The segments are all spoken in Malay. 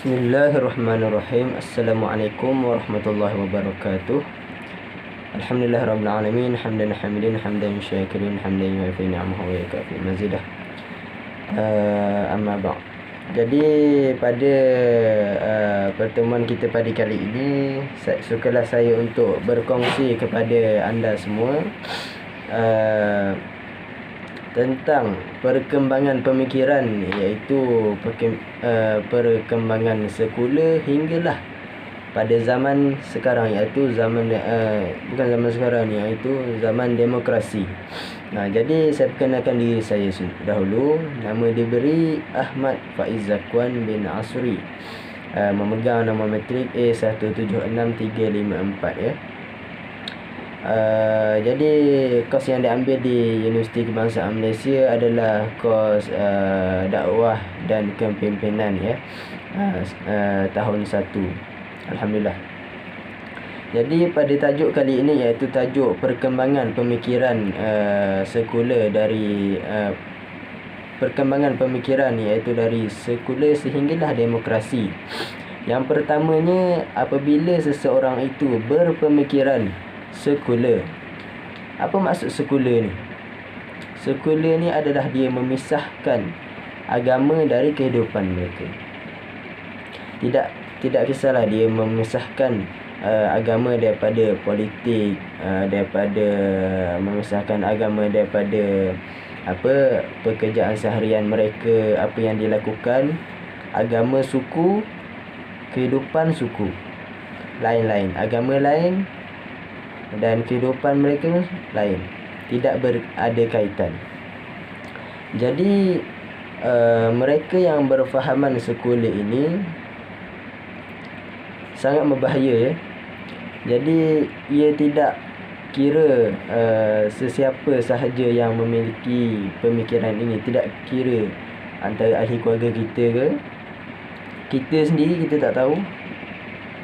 Bismillahirrahmanirrahim. Assalamualaikum warahmatullahi wabarakatuh. Alhamdulillah rabbil alamin, hamdan hamidin, hamdan syakirin, hamdan yuafi ni'amahu wa yakafi mazidah. Amma ba'd. Jadi pada pertemuan kita pada kali ini, sukalah saya untuk berkongsi kepada anda semua tentang perkembangan pemikiran, iaitu perkembangan sekular hinggalah pada zaman sekarang, iaitu bukan zaman sekarang ni, iaitu zaman demokrasi. Jadi saya perkenalkan diri saya dahulu. Nama diberi Ahmad Faiz Zakwan bin Asri, memegang nama matrik A176354 ya. Jadi kos yang diambil di Universiti Kebangsaan Malaysia adalah kos dakwah dan kepimpinan ya, tahun 1. Alhamdulillah. Jadi pada tajuk kali ini, iaitu tajuk perkembangan pemikiran sekular dari perkembangan pemikiran, iaitu dari sekular sehinggalah demokrasi. Yang pertamanya, apabila seseorang itu berpemikiran sekular. Apa maksud sekular ni? Sekular ni adalah dia memisahkan agama dari kehidupan mereka. Tidak kisahlah dia memisahkan agama daripada politik, memisahkan agama daripada pekerjaan seharian mereka, apa yang dilakukan. Agama suku, kehidupan suku lain-lain, agama lain dan kehidupan mereka lain, tidak berada kaitan. Jadi mereka yang berfahaman sekular ini sangat berbahaya ya. Jadi ia tidak kira sesiapa sahaja yang memiliki pemikiran ini, tidak kira antara ahli keluarga kita ke, kita sendiri kita tak tahu,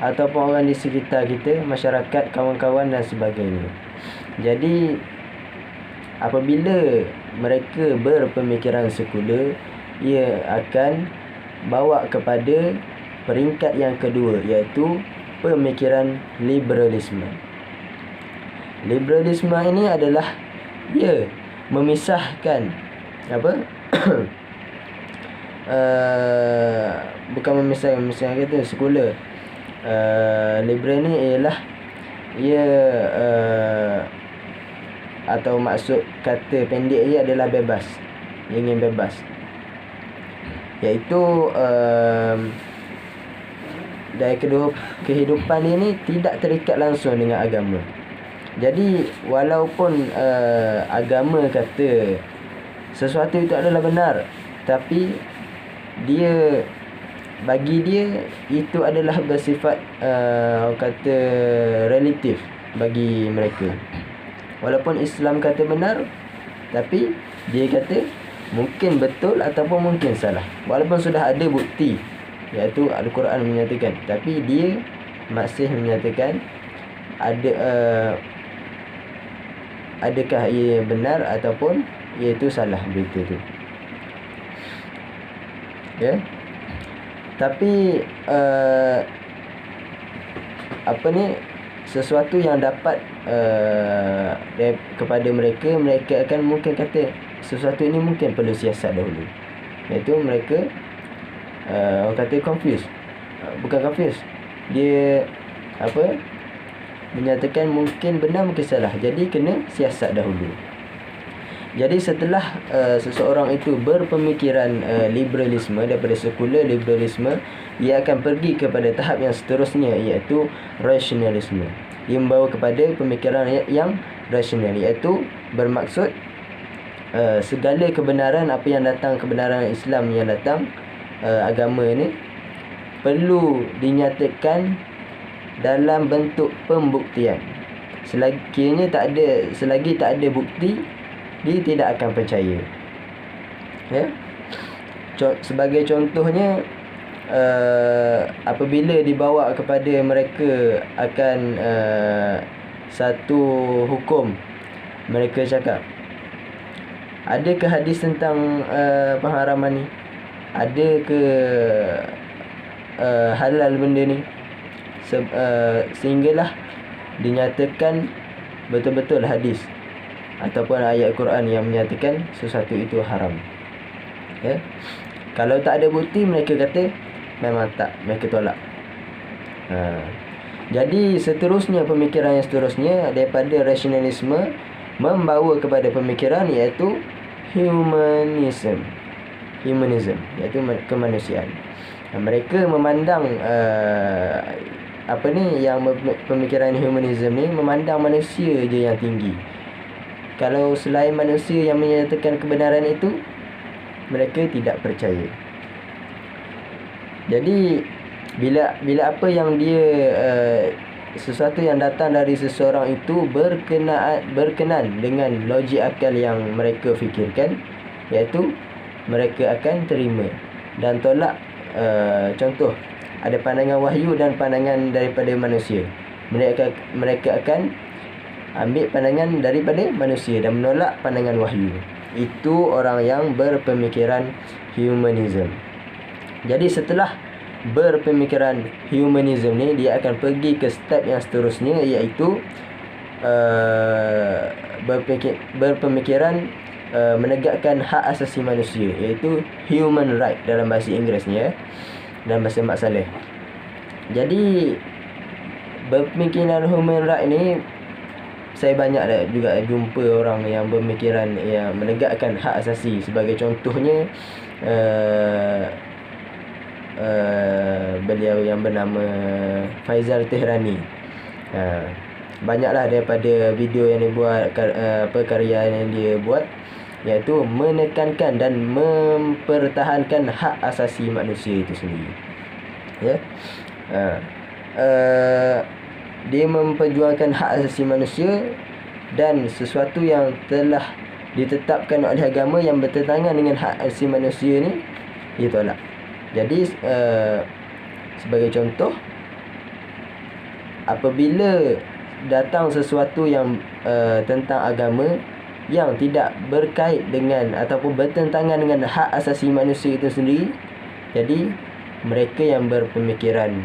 ataupun orang di sekitar kita, masyarakat, kawan-kawan dan sebagainya. Jadi apabila mereka berpemikiran sekular, ia akan bawa kepada peringkat yang kedua, iaitu pemikiran liberalisme. Liberalisme ini adalah dia memisahkan bukan memisahkan kata sekular. Liberal ni ialah ia atau maksud kata pendek ia adalah bebas, ingin bebas, iaitu dari kedua kehidupan ini tidak terikat langsung dengan agama. Jadi walaupun agama kata sesuatu itu adalah benar, tapi bagi dia itu adalah bersifat kata relatif bagi mereka. Walaupun Islam kata benar, tapi dia kata mungkin betul ataupun mungkin salah, walaupun sudah ada bukti, iaitu Al-Quran menyatakan, tapi dia masih menyatakan adakah ia benar ataupun iaitu salah berita tu ya. Tapi sesuatu yang dapat kepada mereka akan mungkin kata sesuatu ini mungkin perlu siasat dahulu, iaitu mereka orang kata bukan confuse, dia menyatakan mungkin benar mungkin salah, jadi kena siasat dahulu. Jadi setelah seseorang itu berpemikiran liberalisme, daripada sekular liberalisme, ia akan pergi kepada tahap yang seterusnya, iaitu rasionalisme. Ia membawa kepada pemikiran yang rasional, iaitu bermaksud segala kebenaran, apa yang datang, kebenaran Islam yang datang, agama ini perlu dinyatakan dalam bentuk pembuktian. Selagi tak ada bukti, dia tidak akan percaya ya. Sebagai contohnya, apabila dibawa kepada mereka akan satu hukum, mereka cakap, adakah hadis tentang pengharaman ni? Ada ke halal benda ni, sehinggalah dinyatakan betul-betul hadis ataupun ayat Quran yang menyatakan sesuatu itu haram. Ya. Kalau tak ada bukti, mereka kata memang tak, mereka tolak. Jadi seterusnya, pemikiran yang seterusnya daripada rasionalisme membawa kepada pemikiran iaitu humanism, iaitu kemanusiaan. Mereka memandang pemikiran humanism ni memandang manusia je yang tinggi. Kalau selain manusia yang menyatakan kebenaran itu, mereka tidak percaya. Jadi bila apa yang dia sesuatu yang datang dari seseorang itu berkenan dengan logik akal yang mereka fikirkan, iaitu mereka akan terima dan tolak. Contoh, ada pandangan wahyu dan pandangan daripada manusia. Mereka akan ambil pandangan daripada manusia dan menolak pandangan wahyu. Itu orang yang berpemikiran humanism. Jadi setelah berpemikiran humanism ni, dia akan pergi ke step yang seterusnya, iaitu berpemikiran menegakkan hak asasi manusia, iaitu human right dalam bahasa Inggerisnya, dalam bahasa Mak Saleh. Jadi berpemikiran human right ni, saya banyak juga jumpa orang yang berpemikiran yang menegakkan hak asasi. Sebagai contohnya beliau yang bernama Faizal Tehrani. Banyaklah daripada video yang dia buat, karya yang dia buat, iaitu menekankan dan mempertahankan hak asasi manusia itu sendiri. Ya. Dia memperjuangkan hak asasi manusia dan sesuatu yang telah ditetapkan oleh agama yang bertentangan dengan hak asasi manusia ni, dia tolak. Jadi sebagai contoh, apabila datang sesuatu yang tentang agama yang tidak berkait dengan ataupun bertentangan dengan hak asasi manusia itu sendiri, jadi mereka yang berpemikiran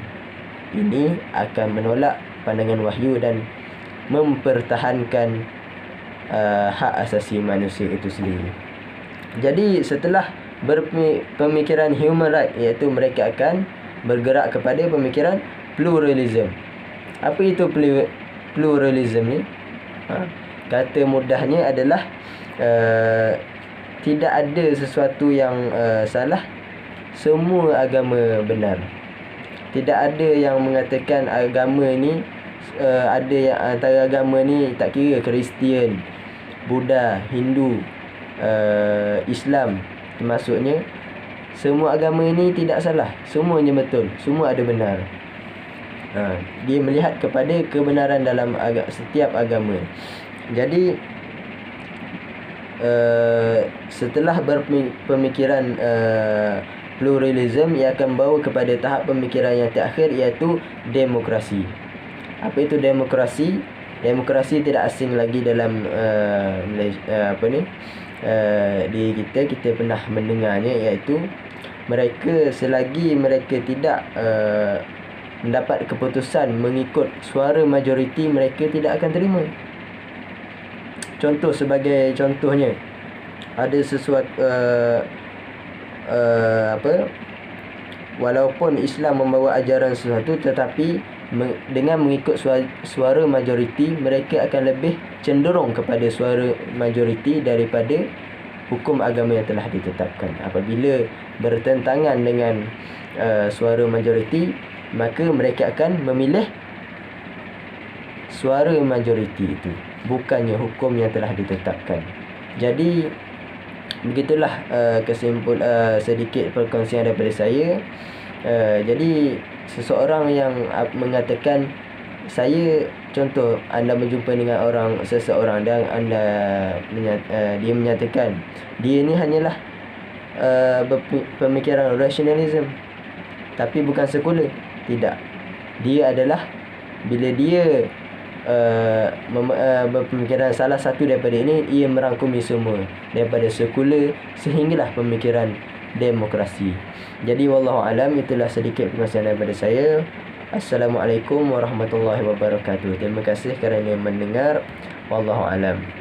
ini akan menolak pandangan wahyu dan mempertahankan hak asasi manusia itu sendiri. Jadi setelah berpemikiran human right, iaitu mereka akan bergerak kepada pemikiran pluralism. Apa itu pluralism ni? Kata mudahnya adalah tidak ada sesuatu yang salah, semua agama benar. Tidak ada yang mengatakan agama ni ada yang antara agama ni, tak kira Kristian, Buddha, Hindu, Islam, termasuknya, semua agama ini tidak salah, semuanya betul, semua ada benar. Dia melihat kepada kebenaran dalam setiap agama. Jadi setelah berpemikiran pluralism, ia akan bawa kepada tahap pemikiran yang terakhir, iaitu demokrasi. Apa itu demokrasi? Demokrasi tidak asing lagi dalam Malaysia, di kita pernah mendengarnya, iaitu mereka, selagi mereka tidak mendapat keputusan mengikut suara majoriti, mereka tidak akan terima. Contoh, sebagai contohnya, ada sesuatu walaupun Islam membawa ajaran sesuatu, tetapi dengan mengikut suara majoriti, mereka akan lebih cenderung kepada suara majoriti daripada hukum agama yang telah ditetapkan. Apabila bertentangan dengan suara majoriti, maka mereka akan memilih suara majoriti itu, bukannya hukum yang telah ditetapkan. Jadi begitulah sedikit perkongsian daripada saya. Jadi seseorang yang mengatakan, contoh, anda berjumpa dengan seseorang dan dia menyatakan dia ni hanyalah pemikiran rasionalism tapi bukan sekular. Tidak, dia adalah, bila dia berpemikiran salah satu daripada ini, ia merangkumi semua, daripada sekular sehinggalah pemikiran demokrasi. Jadi wallahu alam, itulah sedikit perkongsian daripada saya. Assalamualaikum warahmatullahi wabarakatuh. Terima kasih kerana mendengar. Wallahu alam.